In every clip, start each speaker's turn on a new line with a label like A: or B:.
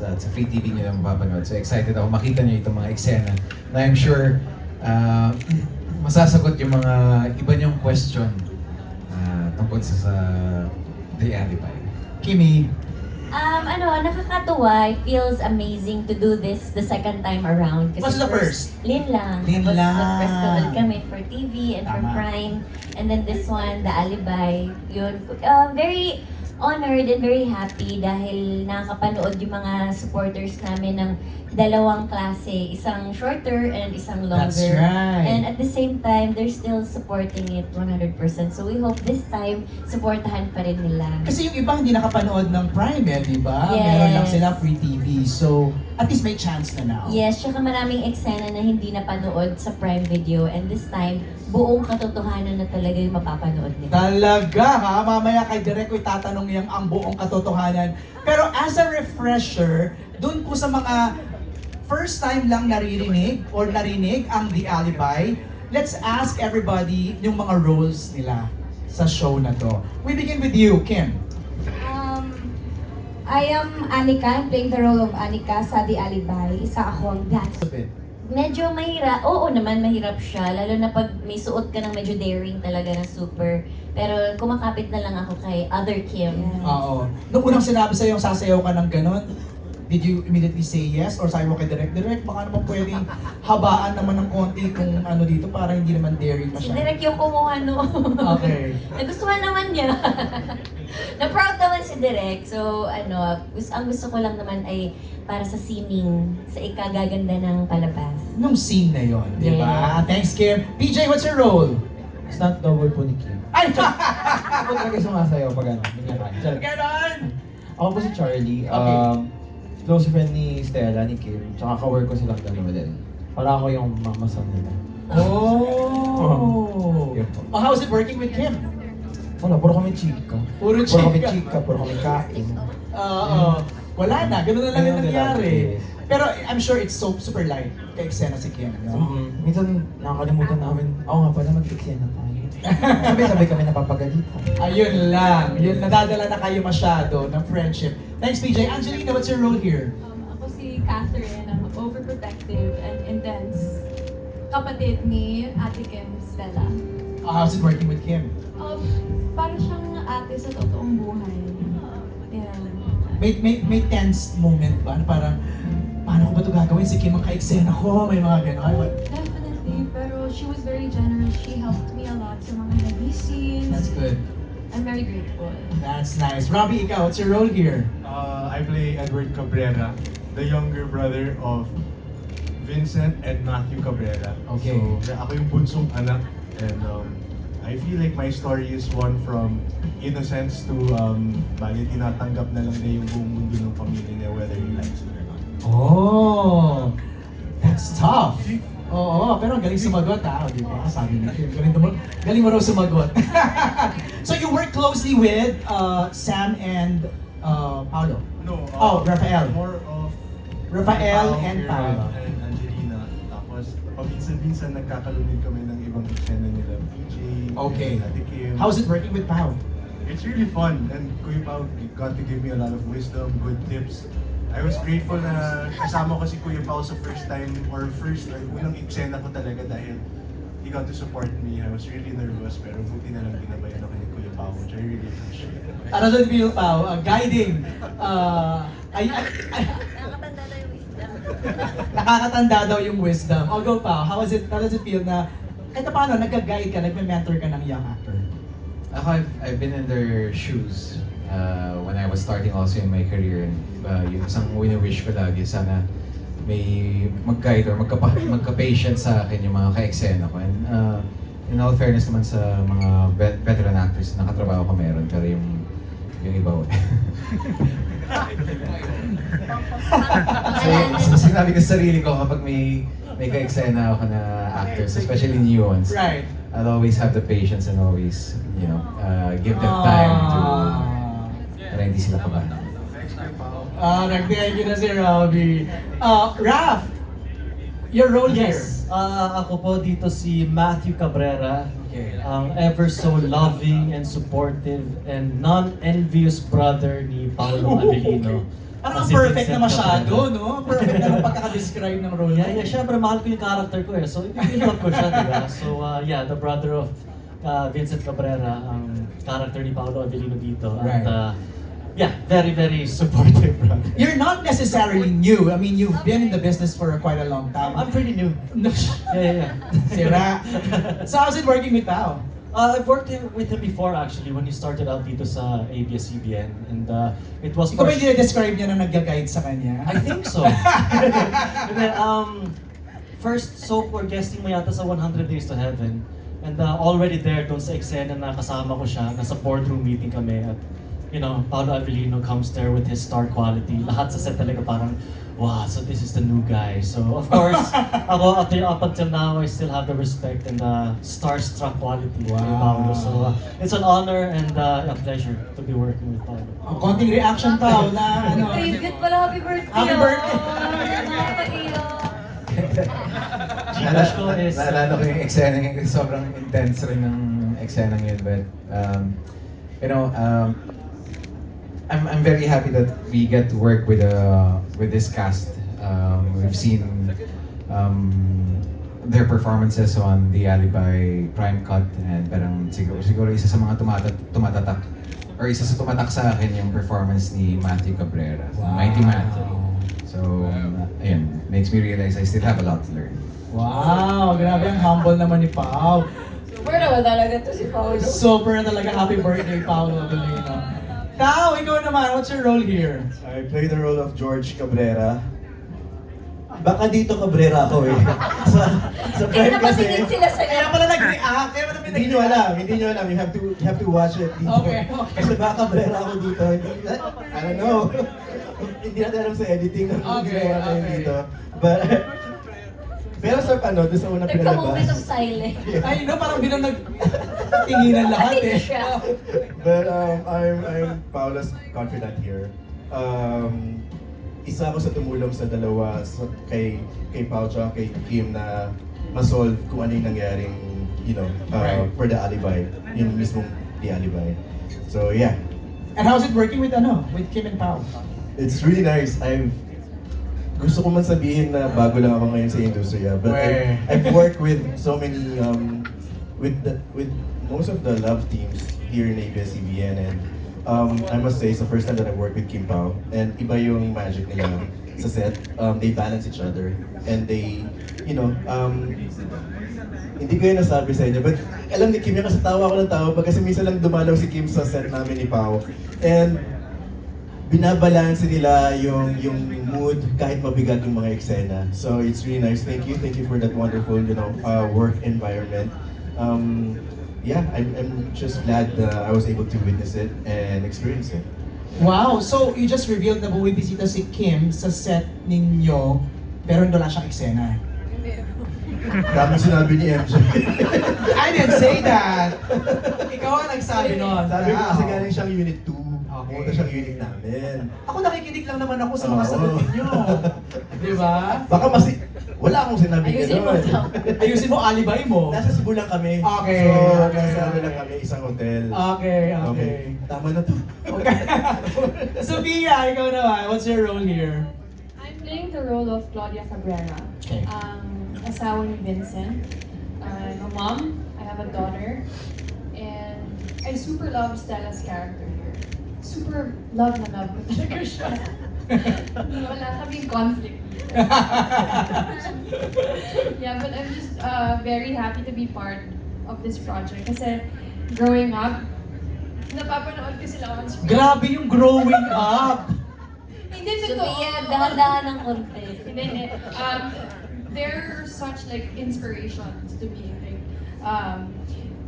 A: Sa free TV nyo lang mapapanood. So excited ako makita nyo itong mga eksena na I'm sure masasagot yung mga iba nyong question tungkol sa The Alibi. Kimi,
B: Nakakatuwa. It feels amazing to do this the second time around. Kasi
C: What's the first?
B: Lin lang.
C: Lin
B: Tapos
C: lang.
B: nag-festival kami for TV and for
C: Tama.
B: Prime. And then this one, The Alibi. Yun. Very honored and very happy dahil nakakapanood yung mga supporters namin ng dalawang klase. Isang shorter and isang longer.
C: That's right.
B: And at the same time, they're still supporting it 100%. So we hope this time, supportahan pa rin nila.
C: Kasi yung iba hindi nakapanood ng Prime di ba?
B: Yes.
C: Meron lang sila free TV. So, at least may chance na now.
B: Yes, tsaka maraming eksena na hindi napanood sa Prime Video. And this time, buong katotohanan na talaga yung mapapanood nila.
C: Talaga ha? Mamaya kay Direk ko itatanong niyang ang buong katotohanan. Pero as a refresher, dun po sa mga first time lang naririnig or narinig ang The Alibi, let's ask everybody yung mga roles nila sa show na to. We begin with you, Kim.
D: I am Anika. I'm playing the role of Anika sa The Alibi. Isa akong dance.
B: Medyo mahirap. Oo naman, mahirap siya. Lalo na pag may suot ka ng medyo daring talaga na super. Pero kumakapit na lang ako kay Other Kim.
C: Oo. Nung unang sinabi sa'yo yung sasayaw ka ng ganon, did you immediately say yes? Or sabi mo kay Direk, baka naman pwedeng habaan naman ng konti kung ano dito para hindi naman daring
B: Si
C: masyado.
B: Direk yung kumuha no.
C: Okay.
B: Nagustuhan naman niya. Na-proud naman si Direk. So, ang gusto ko lang naman ay para sa scening, sa ikagaganda ng palabas.
C: Nung scene na yon, di ba?
B: Yes.
C: Thanks, Kim. PJ, what's your role?
A: stunt double po ni Kim.
C: Ay!
A: Ako talaga sumasayaw pag ano,
C: Ganon!
A: Ako po si Charlie.
C: Okay.
A: Close friend ni Stella, ni Kim. Tsaka ka-work ko silang dalawa din. Para ako yung mamasan nila.
C: Oh!
A: Yun po.
C: Oh, how's it working with Kim?
A: Wala, puro kami chika.
C: Puro
A: Puro kami
C: chika.
A: chika, puro kami kain.
C: Wala na, ganun na lang yung
A: Ganun na lang,
C: nangyari.
A: yes.
C: Pero I'm sure it's so super light kay eksena si Kim, no?
A: Minsan nakakalimutan namin, nga pala mag-eksena tayo. Sabay-sabay kami napapagalitan.
C: Ayun lang. Yun, nadadala na kayo masyado ng friendship. Thanks, PJ. Angelina, what's your role here?
E: Ako si Catherine, ang overprotective and intense kapatid ni Ate Kim Stella.
C: How's it working with Kim?
E: Para siyang ate sa totoong buhay. Yan.
C: May tense moment ba? Na parang, paano ko ba ito gagawin? Si Kim ang ka-eksena ko. May mga gano'n.
E: Definitely, pero she was very generous. She helped me a lot sa mga heavy scenes.
C: That's good.
E: I'm very grateful.
C: That's nice. Robbie, ikaw, what's your role here?
F: I play Edward Cabrera, the younger brother of Vincent and Matthew Cabrera.
C: Okay.
F: So, ako yung bunsong anak, and I feel like my story is one from innocence to bali tinatanggap na lang niya yung buong mundo ng pamilya niya, whether he likes it or not.
C: Oh, that's tough. Oo, pero ang galing sumagot di ba? Sabi ni Kim, galing mo raw sumagot. So you work closely with Sam and Paolo?
F: No,
C: Rafael.
F: More of
C: Rafael
F: Pao,
C: and
F: Kira,
C: Paolo.
F: and Angelina. Tapos, paminsan-minsan nagkakalunod kami ng ibang eksena nila. PJ,
C: Okay.
F: Ate Kim.
C: How's it working with Pao?
F: It's really fun, and Kuya Pao got to give me a lot of wisdom, good tips. I was grateful na kasama ko si Kuya Pao sa unang eksena ko talaga dahil he got to support me. I was really nervous, pero buti na lang ginabayan ako ni Kuya Pao, which I really appreciate.
C: Ano doon feel, Pao? Guiding.
B: Nakakatanda na yung wisdom.
C: Nakakatanda daw yung wisdom. Go, Pao. How does it feel na kahit paano, nag-guide ka, nagme-mentor ka ng young actor?
A: Ako, I've been in their shoes when I was starting also in my career. Yung isang wini-wish ko lagi, sana may mag-guide or magka-patient sa akin yung mga ka-eksena ko. And in all fairness naman sa mga veteran actors na nakatrabaho ko meron, pero yung iba wala. So, sinabi ko sa sarili ko kapag may ka-eksena ako na actors, especially new ones.
C: Right.
A: I'll always have the patience and always, give them time to para hindi sila kabahan.
C: Nag-thank you na si Robbie. Raph, your role
G: Yes, ako po dito si Matthew Cabrera,
C: here.
G: ang ever so loving and supportive and non-envious brother ni Paolo Avellino.
C: Parang
G: Si
C: perfect
G: Vincent
C: na masyado,
G: Cabrera.
C: no? Perfect na nung pagkaka-describe ng role.
G: Yeah, syempre mahal ko yung character ko eh. So, i-build up ko siya, diba? So, yeah, the brother of Vincent Cabrera, ang character ni Paolo Avellino dito.
C: Right.
G: At, yeah, very, very supportive, brother.
C: You're not necessarily new. I mean, you've been in the business for quite a long time.
G: I'm pretty new.
C: No.
G: Yeah.
C: Sira. So how's it working with Pao?
G: I've worked with him before actually when he started out dito sa ABS-CBN and it was
C: Ikaw ba yung describe niya na nag-guide sa kanya?
G: I think so. And then, first soap or guesting mo yata sa 100 Days to Heaven and already there doon sa eksena na kasama ko siya, nasa boardroom meeting kami at you know, Paolo Avellino comes there with his star quality. Lahat sa set talaga parang, wow, so this is the new guy. So of course, ako up until now, I still have the respect and the starstruck quality kay Paolo. So it's an honor and a pleasure to be working with Paolo.
C: Ang konting reaction Pao na ano.
B: Tribute pala, happy birthday!
C: Happy birthday!
G: Gcash ko is...
A: Naalala ko yung eksena yun kasi sobrang intense rin ng eksena yun. But, you know, I'm very happy that we get to work with this cast. We've seen their performances on The Alibi, Prime Cut, and parang siguro isa sa mga tumatatak or isa sa tumatak sa akin yung performance ni Matthew Cabrera, Mighty Matthew. So, ayun, makes me realize I still have a lot to learn.
C: Wow, grabe ang humble naman ni Pao.
B: Super naman talaga to si Paolo.
C: Super na talaga. Happy birthday, Paolo Avellino. Tao, ikaw naman, what's your role here?
H: I play the role of George Cabrera. Baka dito Cabrera ako eh. sa
B: Kaya
H: Prime kasi,
B: napatingin sila sa'yo.
C: Kaya pala nag-react, kaya pala
H: hindi nyo alam. You have to watch it dito.
C: Okay.
H: Kasi baka Cabrera ako dito. I don't know. Hindi natin alam sa editing ng
C: Okay,
H: ginawa natin
C: okay.
H: dito. But, pero sa doon sa una
B: There's a moment of
H: pinalabas.
B: silence.
C: Ay, no, parang bilang nagtinginan lahat
B: Ating
C: eh.
B: siya.
H: But I'm Paula's confidant here. Isa ako sa tumulong sa dalawa kay Pao at kay Kim na ma-solve kung ano yung nangyaring, you know,
C: Right.
H: for The Alibi, yung mismong The Alibi. So yeah,
C: And how's it working with Kim and Pao?
H: it's really nice. Gusto ko man sabihin na bago lang ako ngayon sa industriya, but
C: Weh.
H: I've worked with so many with most of the love teams here in ABS-CBN, and I must say it's the first time that I've worked with Kim Pao, and iba yung magic nila sa set. They balance each other and they, you know, hindi ko yun nasabi sa inyo, but alam ni Kim yun kasi tawa ako ng tawa kasi minsan lang dumalaw si Kim sa set namin ni Pao, and binabalanse nila yung mood kahit mabigat yung mga eksena. So it's really nice. Thank you for that wonderful, you know, work environment. Yeah, I'm just glad I was able to witness it and experience it.
C: Wow, so you just revealed na bumibisita si Kim sa set ninyo, pero hindi wala siyang eksena.
H: Dami sinabi ni MJ.
C: I didn't say that! Ikaw ang nagsabi nun.
H: Sabi ko kasi
C: Tao.
H: galing siyang unit 2.
C: Okay.
H: Pumunta siyang unit namin.
C: Ako nakikinig lang naman ako sa mga
H: Oo.
C: sagot ninyo. Di ba?
H: Baka wala akong sinabi
B: Ayusin mo
H: gano'n.
B: daw.
C: Ayusin mo, alibay mo.
H: Nasa Cebu lang kami.
C: Okay,
H: So,
C: okay.
H: nasa ano lang kami, isang hotel.
C: Okay.
H: Tama na to.
C: Okay. Sophia, ikaw naman. What's your role here?
E: I'm playing the role of Claudia Cabrera.
C: Okay.
E: Asawa ni Vincent. I'm a mom. I have a daughter. And I super love Stella's character here. Super love na love ko talaga siya. Wala kaming conflict. Yeah, but I'm just very happy to be part of this project. Kasi growing up, napapanood ko sila on screen.
C: Grabe yung growing up.
E: Hindi totoo.
B: Sophia, dahan-dahan ng konti.
E: Hindi. They're such like inspirations to me. Like,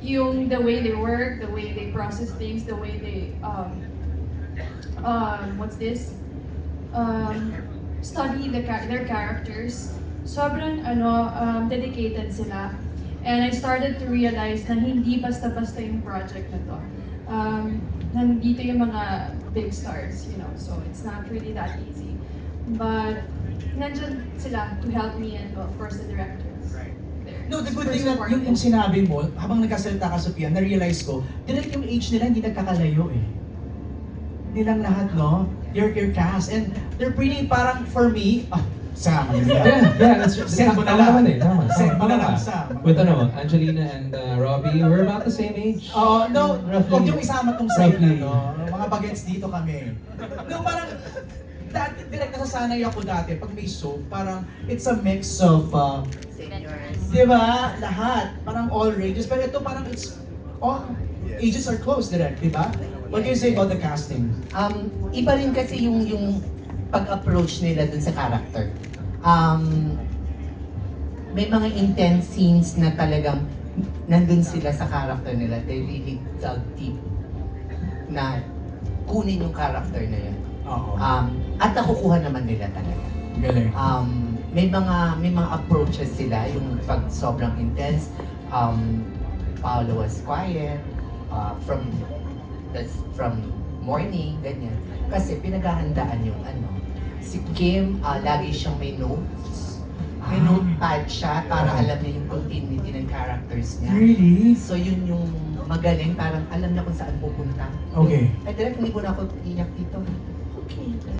E: yung the way they work, the way they process things, the way they what's this? Study their characters. Sobrang dedicated sila. And I started to realize na hindi basta-basta yung project na to. Nandito yung mga big stars, you know, so it's not really that easy. But nandyan sila to help me and of course the directors. They're
C: No, the good
E: super
C: thing na
E: supportive.
C: yung sinabi mo, habang nagkasalita ka, Sophia, na-realize ko, direct yung age nila hindi nagkakalayo eh. Hindi lang lahat, no? your cast. And they're pretty parang for me, Sam,
I: Yeah, that's
C: Send mo na lang.
I: naman eh. Tama.
C: Send mo na lang,
I: Tama.
C: Sam.
I: With ano, Angelina and Robbie, we're about the same age.
C: No,
I: Roughly.
C: huwag yung isama tong side na
I: Roughly.
C: to. Mga bagets dito kami. No, parang, direct nasasanay ako dati, pag may soap, parang it's a mix of, di ba, lahat, parang all ranges. Pero ito parang it's, all ages are close, direct, di ba? What can you say about the casting?
J: Iba rin kasi yung pag-approach nila dun sa character. May mga intense scenes na talagang nandun sila sa character nila. They really dug deep na kunin yung character na yun.
C: Oo.
J: At nakukuha naman nila talaga.
C: Galing.
J: May mga approaches sila yung pag sobrang intense. Paolo was quiet from morning, ganyan. Kasi pinaghahandaan yung si Kim, lagi siyang may notes. May notepad siya para alam niya yung continuity ng characters niya.
C: Really?
J: So yun yung magaling, parang alam na kung saan pupunta.
C: Okay.
J: Ay, direct hindi ko na ako iyak dito.